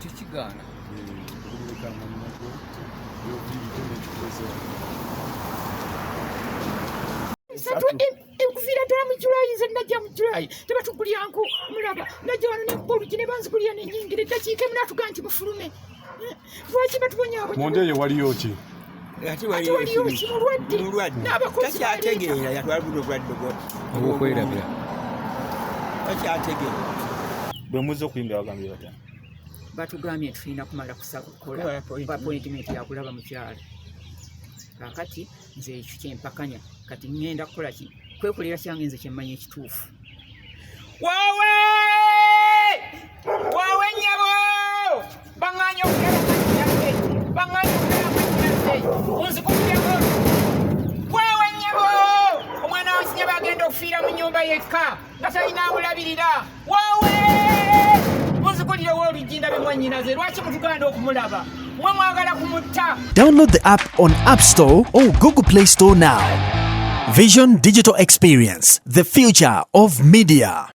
Tekigaana. Enkufiira ddala mu Julayi, nze najja mu Julayi tebatugulyanko mulaba, najja wano n'empolugi ne banzigulira n'ennyingira eddakiika emu n'atugaa nti mufulume. Lwaki batubonyaabonya? Mu ndeeyo waliyo ki? Ate waliyo ki mulwadde? N'abakozi takyategeera yatwala buno obulwadde obwokwerabira. Takyategeera. Bwe muzze okuyimba bagambye batya? Batugambye tulina kumala kukola appointment ya kulaba mukyala. Kaakati nze ekyo kyempakanya kati ngenda kukola ki? Kwekolera kyange nze kyemmanyi ekituufu. Waawe nnyabo baŋŋaanya okulaba unzikulyako. Waawe nnyabo omwana wa Kinyaba agenda okufiira mu nnyumba yekka nga talina abulabirira. Waawe unzikulira oluggi ndabe mwannyinaze, lwaki mutuganda okumulaba? Mwe mwagala kumutta. Download the app on App Store or Google Play Store now. Vision Digital Experience, the future of media.